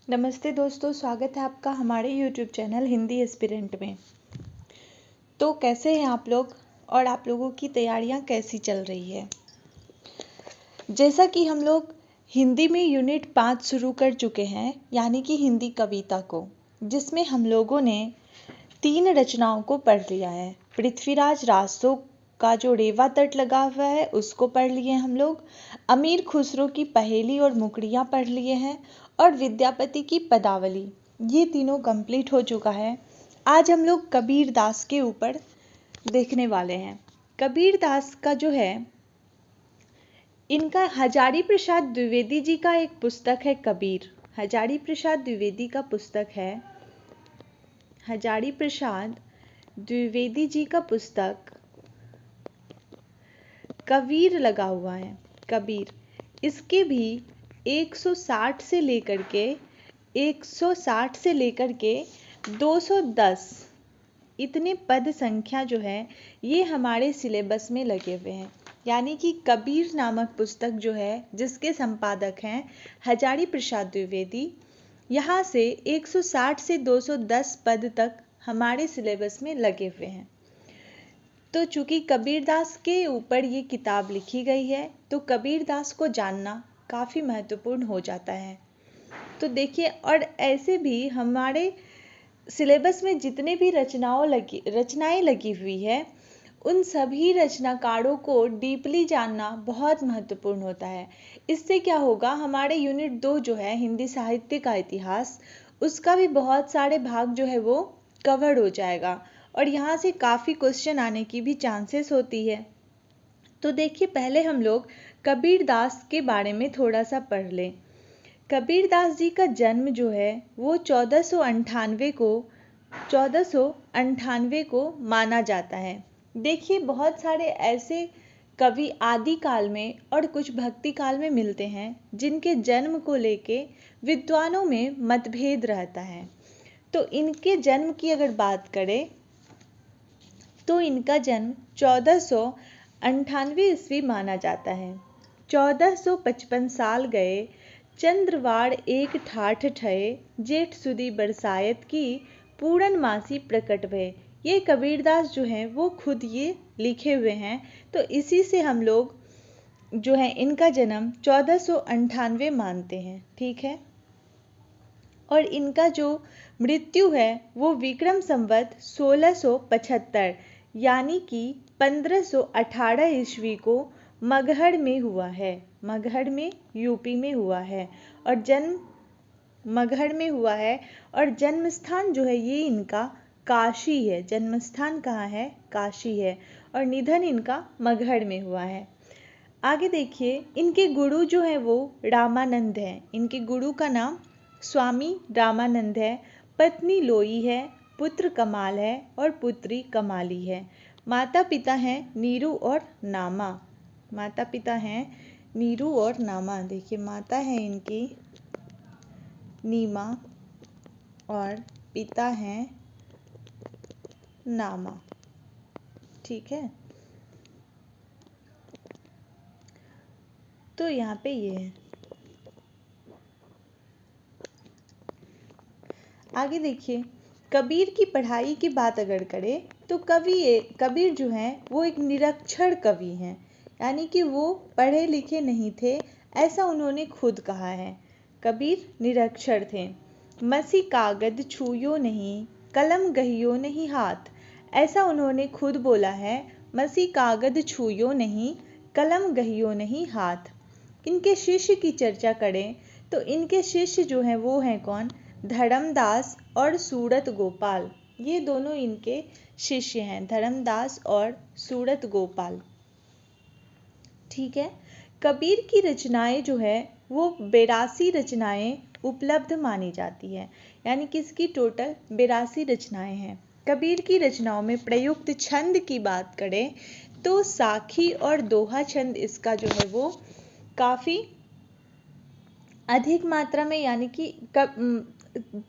नमस्ते दोस्तों, स्वागत है आपका हमारे YouTube चैनल हिंदी एस्पिरेंट में। तो कैसे हैं आप लोग और आप लोगों की तैयारियां कैसी चल रही है। जैसा कि हम लोग हिंदी में यूनिट 5 शुरू कर चुके हैं, यानी कि हिंदी कविता को, जिसमें हम लोगों ने 3 रचनाओं को पढ़ लिया है। पृथ्वीराज रासो का जो रेवा तट लगा हुआ है उसको पढ़ लिए हम लोग, अमीर खुसरो की पहेली और मुकड़ियाँ पढ़ लिए हैं, और विद्यापति की पदावली। ये तीनों कंप्लीट हो चुका है। आज हम लोग कबीर दास के ऊपर देखने वाले हैं। कबीर दास का जो है, इनका हजारी प्रसाद द्विवेदी जी का एक पुस्तक है कबीर। हजारी प्रसाद द्विवेदी का पुस्तक है, हजारी प्रसाद द्विवेदी जी का पुस्तक कबीर लगा हुआ है। कबीर, इसके भी 160 से लेकर के 210 इतने पद संख्या जो है ये हमारे सिलेबस में लगे हुए हैं। यानी कि कबीर नामक पुस्तक जो है, जिसके संपादक हैं हजारी प्रसाद द्विवेदी, यहाँ से 160 से 210 पद तक हमारे सिलेबस में लगे हुए हैं। तो चूंकि कबीरदास के ऊपर ये किताब लिखी गई है, तो कबीरदास को जानना काफ़ी महत्वपूर्ण हो जाता है। तो देखिए, और ऐसे भी हमारे सिलेबस में जितने भी रचनाएं लगी हुई है, उन सभी रचनाकारों को डीपली जानना बहुत महत्वपूर्ण होता है। इससे क्या होगा, हमारे यूनिट 2 जो है हिंदी साहित्य का इतिहास, उसका भी बहुत सारे भाग जो है वो कवर हो जाएगा, और यहाँ से काफ़ी क्वेश्चन आने की भी चांसेस होती है। तो देखिए, पहले हम लोग कबीरदास के बारे में थोड़ा सा पढ़ लें। कबीरदास जी का जन्म जो है वो 1498 को माना जाता है। देखिए, बहुत सारे ऐसे कवि आदि काल में और कुछ भक्ति काल में मिलते हैं, जिनके जन्म को लेके विद्वानों में मतभेद रहता है। तो इनके जन्म की अगर बात करें तो इनका जन्म 1498 ईस्वी माना जाता है। 1455 साल गए, चंद्रवाड़ एक ठाठ ठये, जेठ सुदी बरसायत की, पूरन मासी प्रकट भये। ये कबीरदास जो हैं वो खुद ये लिखे हुए हैं। तो इसी से हम लोग जो है इनका जन्म 1498 मानते हैं, ठीक है। और इनका जो मृत्यु है वो विक्रम संवत 1675 यानी कि 1518 ईस्वी को मगहर में हुआ है। मगहर में यूपी में हुआ है, और मगहर में हुआ है, और जन्म स्थान जो है ये इनका काशी है। जन्म स्थान कहाँ है? काशी है, और निधन इनका मगहर में हुआ है। आगे देखिए, इनके गुरु जो है वो रामानंद है। इनके गुरु का नाम स्वामी रामानंद है। पत्नी लोई है, पुत्र कमाल है और पुत्री कमाली है। माता पिता हैं नीरू और नामा। माता पिता हैं नीरू और नामा। देखिए, माता है इनकी नीमा और पिता हैं नामा, ठीक है। तो यहाँ पे ये है। आगे देखिए, कबीर की पढ़ाई की बात अगर करें तो कबीर जो हैं वो एक निरक्षर कवि हैं, यानी कि वो पढ़े लिखे नहीं थे, ऐसा उन्होंने खुद कहा है। कबीर निरक्षर थे। मसी कागद छूयो नहीं, कलम गहियो नहीं हाथ, ऐसा उन्होंने खुद बोला है। मसी कागद छूयो नहीं, कलम गहियो नहीं हाथ। इनके शिष्य की चर्चा करें तो इनके शिष्य जो हैं वो हैं कौन? धर्मदास और सूरत गोपाल। ये दोनों इनके शिष्य हैं, धर्मदास और सूरत गोपाल, ठीक है। कबीर की रचनाएं जो है वो 82 रचनाएं उपलब्ध मानी जाती है, यानी कि इसकी टोटल 82 रचनाएं हैं। कबीर की रचनाओं में प्रयुक्त छंद की बात करें तो साखी और दोहा छंद इसका जो है वो काफ़ी अधिक मात्रा में, यानी कि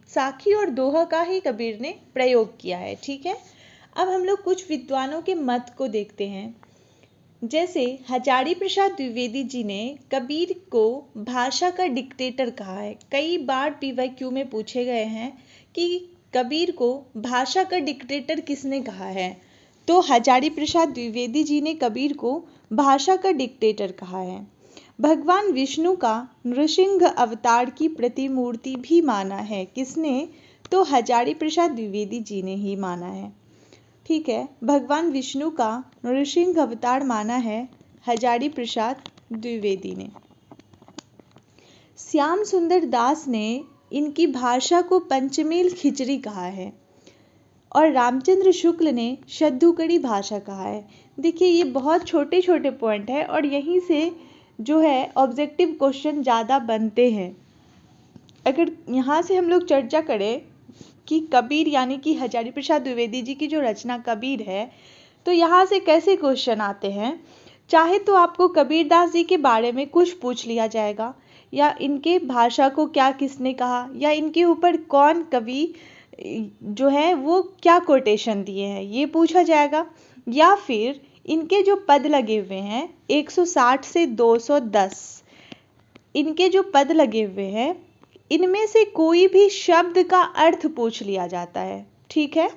साखी और दोहा का ही कबीर ने प्रयोग किया है, ठीक है। अब हम लोग कुछ विद्वानों के मत को देखते हैं। जैसे हजारी प्रसाद द्विवेदी जी ने कबीर को भाषा का डिक्टेटर कहा है। कई बार पीवाईक्यू में पूछे गए हैं कि कबीर को भाषा का डिक्टेटर किसने कहा है, तो हजारी प्रसाद द्विवेदी जी ने कबीर को भाषा का डिक्टेटर कहा है। भगवान विष्णु का नृसिंह अवतार की प्रतिमूर्ति भी माना है किसने, तो हजारी प्रसाद द्विवेदी जी ने ही माना है। ठीक है, भगवान विष्णु का नृसिंह अवतार माना है हजारी प्रसाद द्विवेदी ने। श्याम सुंदर दास ने इनकी भाषा को पंचमेल खिचड़ी कहा है और रामचंद्र शुक्ल ने शद्दूकड़ी भाषा कहा है। देखिए ये बहुत छोटे छोटे पॉइंट है और यहीं से जो है ऑब्जेक्टिव क्वेश्चन ज़्यादा बनते हैं। अगर यहाँ से हम लोग चर्चा करें कि कबीर यानी कि हजारी प्रसाद द्विवेदी जी की जो रचना कबीर है, तो यहाँ से कैसे क्वेश्चन आते हैं। चाहे तो आपको कबीरदास जी के बारे में कुछ पूछ लिया जाएगा, या इनके भाषा को क्या किसने कहा, या इनके ऊपर कौन कवि जो है वो क्या कोटेशन दिए हैं ये पूछा जाएगा, या फिर इनके जो पद लगे हुए हैं 160 से 210, इनके जो पद लगे हुए हैं इनमें से कोई भी शब्द का अर्थ पूछ लिया जाता है। ठीक है,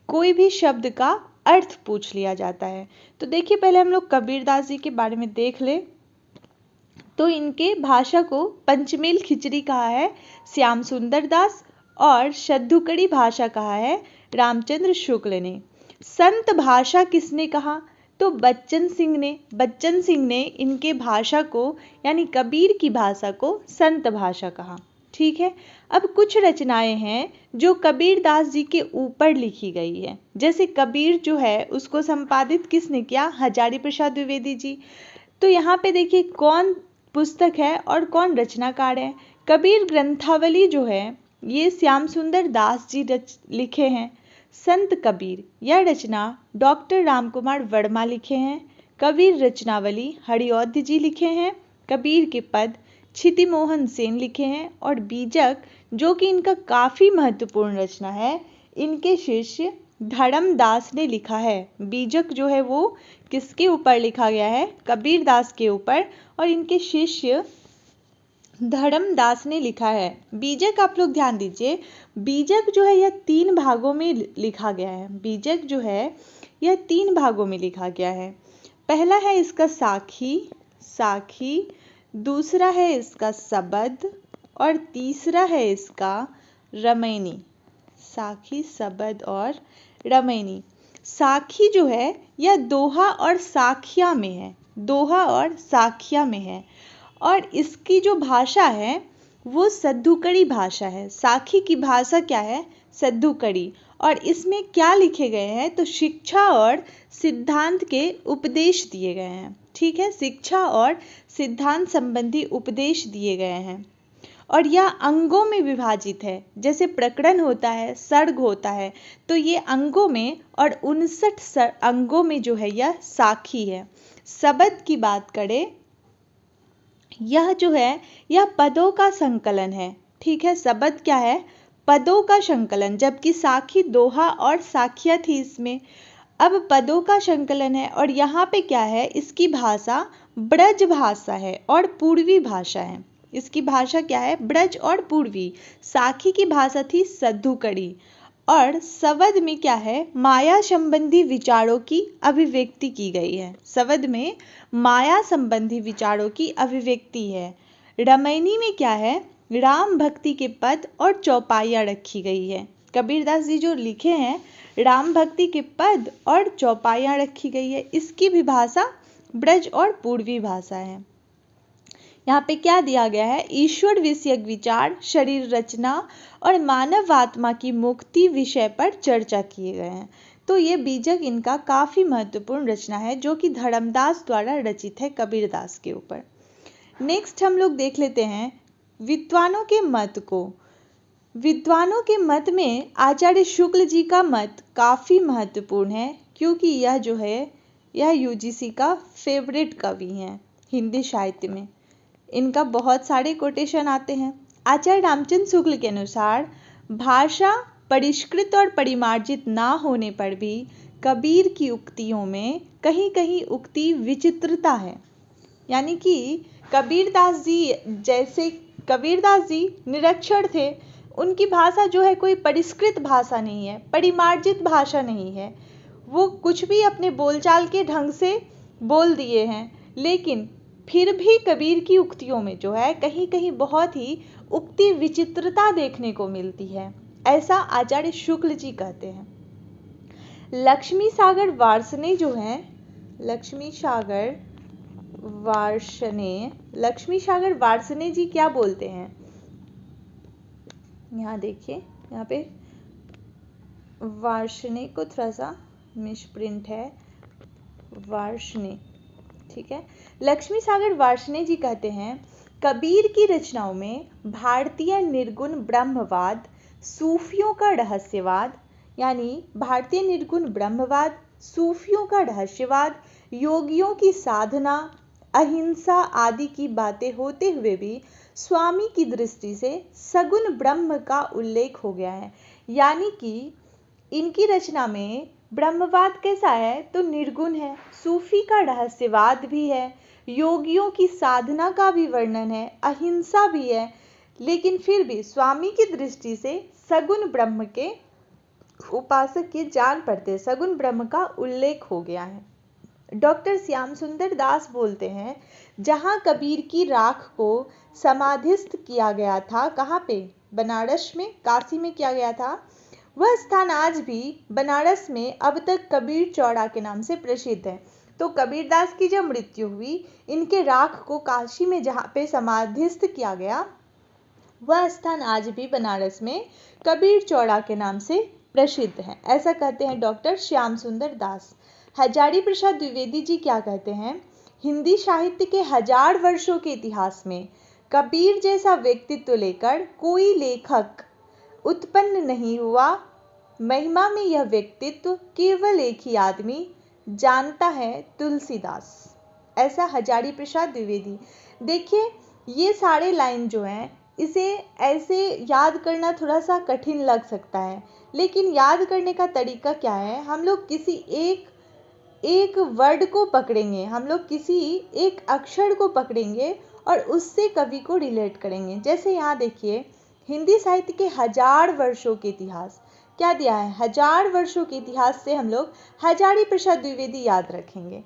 कोई भी शब्द का अर्थ पूछ लिया जाता है। तो देखिए पहले हम लोग कबीरदास जी के बारे में देख ले, तो इनके भाषा को पंचमेल खिचड़ी कहा है श्याम सुंदर दास और शद्दूकड़ी भाषा कहा है रामचंद्र शुक्ल ने। संत भाषा किसने कहा, तो बच्चन सिंह ने इनके भाषा को यानी कबीर की भाषा को संत भाषा कहा। ठीक है, अब कुछ रचनाएं हैं जो कबीरदास जी के ऊपर लिखी गई है। जैसे कबीर जो है उसको संपादित किसने किया, हजारी प्रसाद द्विवेदी जी। तो यहाँ पे देखिए कौन पुस्तक है और कौन रचनाकार है। कबीर ग्रंथावली जो है ये श्याम सुंदर दास जी लिखे हैं। संत कबीर यह रचना डॉक्टर रामकुमार वर्मा लिखे हैं। कबीर रचनावली हरिऔध जी लिखे हैं। कबीर के पद क्षिति मोहन सेन लिखे हैं। और बीजक जो कि इनका काफ़ी महत्वपूर्ण रचना है, इनके शिष्य धर्मदास ने लिखा है। बीजक जो है वो किसके ऊपर लिखा गया है, कबीरदास के ऊपर, और इनके शिष्य धर्मदास ने लिखा है। बीजक आप लोग ध्यान दीजिए, बीजक जो है यह 3 भागों में लिखा गया है। बीजक जो है यह 3 भागों में लिखा गया है। पहला है इसका साखी, दूसरा है इसका सबद, और तीसरा है इसका रमैनी। साखी, सबद और रमैनी। साखी जो है यह दोहा और साखिया में है, और इसकी जो भाषा है वो सद्दूकड़ी भाषा है। साखी की भाषा क्या है, सद्दूकड़ी। और इसमें क्या लिखे गए हैं, तो शिक्षा और सिद्धांत के उपदेश दिए गए हैं। ठीक है, शिक्षा और सिद्धांत संबंधी उपदेश दिए गए हैं। और यह अंगों में विभाजित है, जैसे प्रकरण होता है, सर्ग होता है, तो ये अंगों में, और 59 अंगों में जो है यह साखी है। सबद की बात करें, यह जो है यह पदों का संकलन है। ठीक है, सबद क्या है, पदों का संकलन, जबकि साखी दोहा और साखिया थी इसमें। अब पदों का संकलन है, और यहाँ पे क्या है, इसकी भाषा ब्रज भाषा है और पूर्वी भाषा है। इसकी भाषा क्या है, ब्रज और पूर्वी। साखी की भाषा थी सद्दूकड़ी, और सवद में क्या है, माया संबंधी विचारों की अभिव्यक्ति की गई है। सवद में माया संबंधी विचारों की अभिव्यक्ति है। रमैनी में क्या है, राम भक्ति के पद और चौपाइयाँ रखी गई है। कबीरदास जी जो लिखे हैं राम भक्ति के पद और चौपाइयाँ रखी गई है। इसकी भी भाषा ब्रज और पूर्वी भाषा है। यहाँ पे क्या दिया गया है, ईश्वर विषयक विचार, शरीर रचना और मानव आत्मा की मुक्ति विषय पर चर्चा किए गए हैं। तो ये बीजक इनका काफ़ी महत्वपूर्ण रचना है जो कि धर्मदास द्वारा रचित है कबीरदास के ऊपर। नेक्स्ट हम लोग देख लेते हैं विद्वानों के मत को। विद्वानों के मत में आचार्य शुक्ल जी का मत काफ़ी महत्वपूर्ण है, क्योंकि यह जो है यह यूजीसी का फेवरेट कवि हैं हिंदी साहित्य में। इनका बहुत सारे कोटेशन आते हैं। आचार्य रामचंद्र शुक्ल के अनुसार भाषा परिष्कृत और परिमार्जित ना होने पर भी कबीर की उक्तियों में कहीं कहीं उक्ति विचित्रता है। यानी कि कबीरदास जी निरक्षर थे, उनकी भाषा जो है कोई परिष्कृत भाषा नहीं है, परिमार्जित भाषा नहीं है। वो कुछ भी अपने बोलचाल के ढंग से बोल दिए हैं, लेकिन फिर भी कबीर की उक्तियों में जो है कहीं कहीं बहुत ही उक्ति विचित्रता देखने को मिलती है, ऐसा आचार्य शुक्ल जी कहते हैं। लक्ष्मी सागर वार्ष्णेय जो है, लक्ष्मी सागर वार्ष्णेय जी क्या बोलते हैं, यहाँ देखिए, यहाँ पे वार्ष्णेय को थोड़ा सा मिसप्रिंट है, वार्ष्णेय, ठीक है। लक्ष्मी सागर वार्ष्णेय जी कहते हैं, कबीर की रचनाओं में भारतीय निर्गुण ब्रह्मवाद, सूफियों का रहस्यवाद, यानी भारतीय निर्गुण ब्रह्मवाद, सूफियों का रहस्यवाद, योगियों की साधना, अहिंसा आदि की बातें होते हुए भी स्वामी की दृष्टि से सगुण ब्रह्म का उल्लेख हो गया है। यानी कि इनकी रचना में ब्रह्मवाद कैसा है, तो निर्गुण है, सूफी का रहस्यवाद भी है, योगियों की साधना का भी वर्णन है, अहिंसा भी है, लेकिन फिर भी स्वामी की दृष्टि से सगुण ब्रह्म के उपासक के जान पड़ते, सगुण ब्रह्म का उल्लेख हो गया है। डॉक्टर श्याम सुंदर दास बोलते हैं, जहां कबीर की राख को समाधिस्थ किया गया था, कहाँ पे, बनारस में, काशी में किया गया था, वह स्थान आज भी बनारस में अब तक कबीर चौड़ा के नाम से प्रसिद्ध है। तो कबीरदास की जब मृत्यु हुई, इनके राख को काशी में जहाँ पे समाधिस्थ किया गया, वह स्थान आज भी बनारस में कबीर चौड़ा के नाम से प्रसिद्ध है, ऐसा कहते हैं डॉक्टर श्याम सुंदर दास। हजारी प्रसाद द्विवेदी जी क्या कहते हैं, हिंदी साहित्य के 1000 वर्षों के इतिहास में कबीर जैसा व्यक्तित्व लेकर कोई लेखक उत्पन्न नहीं हुआ। महिमा में यह व्यक्तित्व केवल एक ही आदमी जानता है, तुलसीदास, ऐसा हजारी प्रसाद द्विवेदी। देखिए, ये सारे लाइन जो हैं, इसे ऐसे याद करना थोड़ा सा कठिन लग सकता है, लेकिन याद करने का तरीका क्या है, हम लोग किसी एक वर्ड को पकड़ेंगे, हम लोग किसी एक अक्षर को पकड़ेंगे और उससे कवि को रिलेट करेंगे। जैसे यहाँ देखिए, हिंदी साहित्य के 1000 वर्षों के इतिहास, क्या दिया है, 1000 वर्षों के इतिहास से हम लोग हजारी प्रसाद द्विवेदी याद रखेंगे।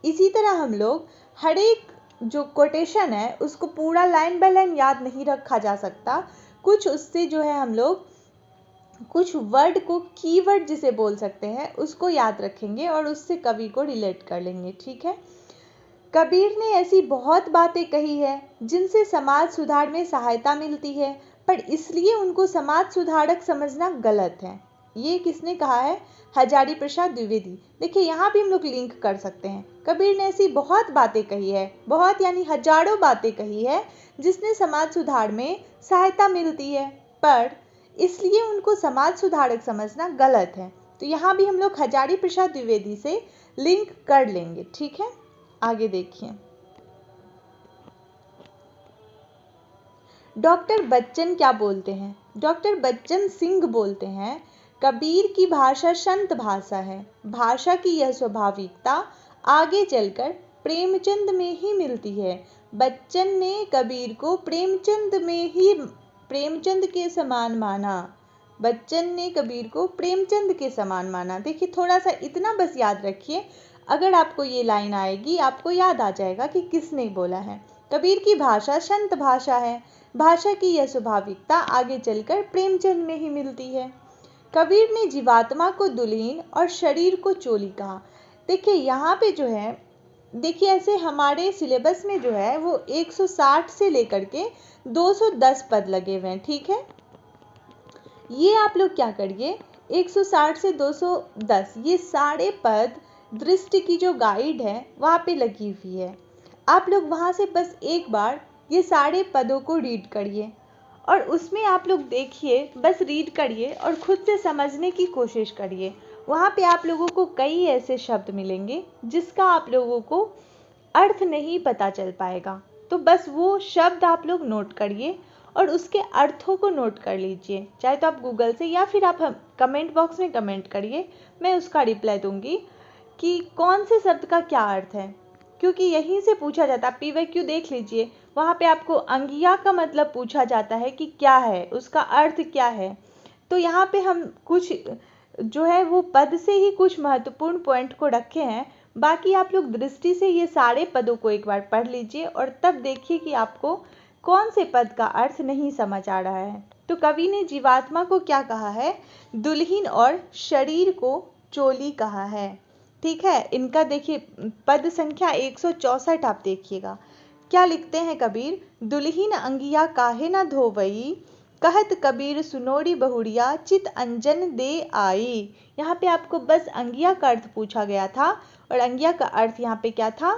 इसी तरह हम लोग हर एक जो कोटेशन है उसको पूरा लाइन बाय लाइन याद नहीं रखा जा सकता, कुछ उससे जो है हम लोग कुछ वर्ड को, कीवर्ड जिसे बोल सकते हैं, उसको याद रखेंगे और उससे कवि को रिलेट कर लेंगे, ठीक है। कबीर ने ऐसी बहुत बातें कही है जिनसे समाज सुधार में सहायता मिलती है, पर इसलिए उनको समाज सुधारक समझना गलत है। ये किसने कहा है, हजारी प्रसाद द्विवेदी। देखिए, यहाँ भी हम लोग लिंक कर सकते हैं, कबीर ने ऐसी बहुत बातें कही है, बहुत यानी हजारों बातें कही है जिसने समाज सुधार में सहायता मिलती है, पर इसलिए उनको समाज सुधारक समझना गलत है। तो यहाँ भी हम लोग हजारी प्रसाद द्विवेदी से लिंक कर लेंगे, ठीक है। आगे देखिए, डॉक्टर बच्चन क्या बोलते हैं, डॉक्टर बच्चन सिंह बोलते हैं, कबीर की भाषा संत भाषा है, भाषा की यह स्वाभाविकता आगे चलकर प्रेमचंद में ही मिलती है। बच्चन ने कबीर को प्रेमचंद के समान माना, बच्चन ने कबीर को प्रेमचंद के समान माना। देखिए, थोड़ा सा इतना बस याद रखिए, अगर आपको ये लाइन आएगी आपको याद आ जाएगा कि किसने बोला है। कबीर की भाषा संत भाषा है, भाषा की यह स्वाभाविकता आगे चलकर प्रेमचंद में ही मिलती है। कबीर ने जीवात्मा को दुल्हीन और शरीर को चोली कहा। देखिए, यहाँ पे जो है, देखिए ऐसे हमारे सिलेबस में जो है वो 160 से लेकर के 210 पद लगे हुए हैं, ठीक है। ये आप लोग क्या करिए, 160 से 210 ये सारे पद दृष्टि की जो गाइड है वहाँ पे लगी हुई है, आप लोग वहाँ से बस एक बार ये सारे पदों को रीड करिए और उसमें आप लोग देखिए, बस रीड करिए और खुद से समझने की कोशिश करिए। वहाँ पे आप लोगों को कई ऐसे शब्द मिलेंगे जिसका आप लोगों को अर्थ नहीं पता चल पाएगा, तो बस वो शब्द आप लोग नोट करिए और उसके अर्थों को नोट कर लीजिए। चाहे तो आप गूगल से या फिर आप कमेंट बॉक्स में कमेंट करिए, मैं उसका रिप्लाई दूंगी कि कौन से शब्द का क्या अर्थ है, क्योंकि यहीं से पूछा जाता है। PYQ देख लीजिए, वहाँ पे आपको अंगिया का मतलब पूछा जाता है कि क्या है, उसका अर्थ क्या है। तो यहाँ पे हम कुछ जो है वो पद से ही कुछ महत्वपूर्ण पॉइंट को रखे हैं। बाकी आप लोग दृष्टि से ये सारे पदों को एक बार पढ़ लीजिए और तब देखिए कि आपको कौन से पद का अर्थ नहीं समझ आ रहा है। तो कवि ने जीवात्मा को क्या कहा है? दुल्हीन और शरीर को चोली कहा है। ठीक है, इनका देखिए पद संख्या 164 आप देखिएगा। क्या लिखते हैं कबीर? दुल्हीन अंगिया काहे न धोवई, कहत कबीर सुनोरी बहुड़िया, चित अंजन दे आई। यहाँ पे आपको बस अंगिया का अर्थ पूछा गया था और अंगिया का अर्थ यहाँ पे क्या था?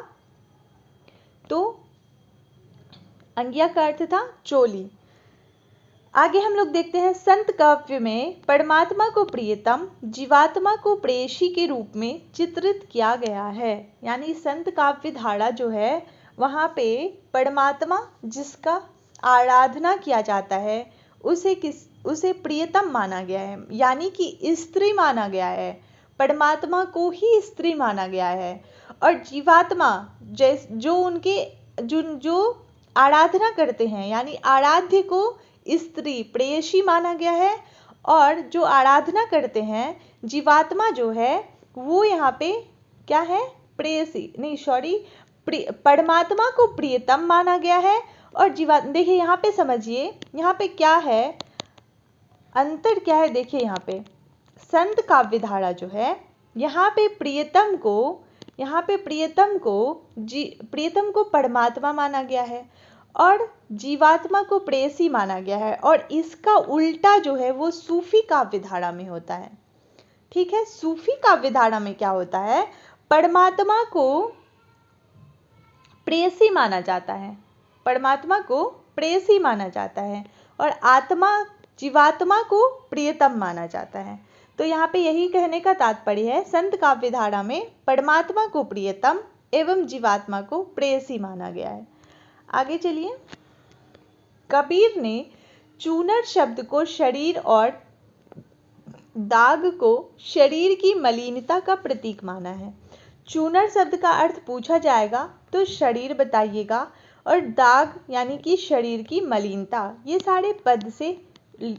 तो अंगिया का अर्थ था चोली। आगे हम लोग देखते हैं, संत काव्य में परमात्मा को प्रियतम, जीवात्मा को प्रेयसी के रूप में चित्रित किया गया है। यानी संत काव्य धारा जो है वहाँ पे परमात्मा जिसका आराधना किया जाता है उसे प्रियतम माना गया है, यानी कि स्त्री माना गया है। परमात्मा को ही स्त्री माना गया है और जीवात्मा जो आराधना करते हैं, यानी आराध्य को स्त्री प्रेयसी माना गया है और जो आराधना करते हैं जीवात्मा जो है वो यहाँ पे क्या है? प्रेयसी नहीं, सॉरी, परमात्मा को प्रियतम माना गया है और देखिए यहाँ पे समझिए, यहाँ पे क्या है, अंतर क्या है? देखिए यहाँ पे संत काव्य धारा जो है यहाँ पे प्रियतम को परमात्मा माना गया है और जीवात्मा को प्रेयसी माना गया है और इसका उल्टा जो है वो सूफी काव्य धारा में होता है। ठीक है, सूफी काव्य धारा में क्या होता है? परमात्मा को प्रेयसी माना जाता है, परमात्मा को प्रेयसी माना जाता है और जीवात्मा को प्रियतम माना जाता है। तो यहाँ पे यही कहने का तात्पर्य है, संत काव्य धारा में परमात्मा को प्रियतम एवं जीवात्मा को प्रेयसी माना गया है। आगे चलिए, कबीर ने चूनर शब्द को शरीर और दाग को शरीर की मलिनता का प्रतीक माना है। चूनर शब्द का अर्थ पूछा जाएगा तो शरीर बताइएगा और दाग यानी कि शरीर की मलिनता, ये सारे पद से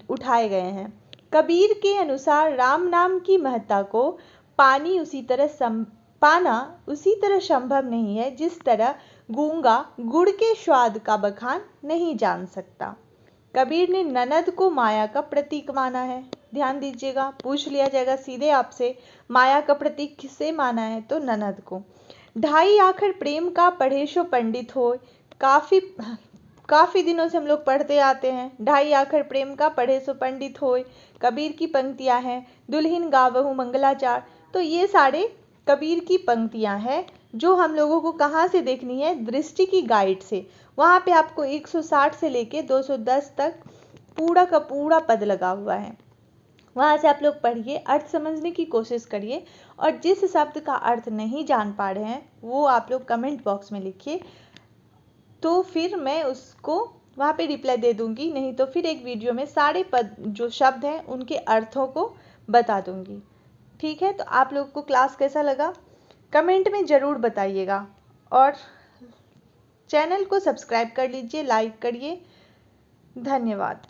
उठाए गए हैं। कबीर के अनुसार राम नाम की महत्ता को पाना उसी तरह संभव नहीं है जिस तरह गूंगा गुड़ के स्वाद का बखान नहीं जान सकता। कबीर ने ननद को माया का प्रतीक माना है। ध्यान दीजिएगा, पूछ लिया जाएगा सीधे आपसे, माया का प्रतीक किसे माना है? तो ननद को। ढाई आखर प्रेम का पढ़े सो पंडित हो, काफी दिनों से हम लोग पढ़ते आते हैं, ढाई आखर प्रेम का पढ़े सो पंडित होय, कबीर की पंक्तियां हैं। दुल्हीन गावहु मंगलाचार, तो ये सारे कबीर की पंक्तियां हैं जो हम लोगों को कहाँ से देखनी है? दृष्टि की गाइड से। वहाँ पे आपको 160 से लेके 210 तक पूरा का पूरा पद लगा हुआ है, वहाँ से आप लोग पढ़िए, अर्थ समझने की कोशिश करिए और जिस शब्द का अर्थ नहीं जान पा रहे हैं वो आप लोग कमेंट बॉक्स में लिखिए, तो फिर मैं उसको वहाँ पे रिप्लाई दे दूंगी, नहीं तो फिर एक वीडियो में सारे पद जो शब्द हैं उनके अर्थों को बता दूंगी। ठीक है, तो आप लोग को क्लास कैसा लगा कमेंट में ज़रूर बताइएगा और चैनल को सब्सक्राइब कर लीजिए, लाइक करिए। धन्यवाद।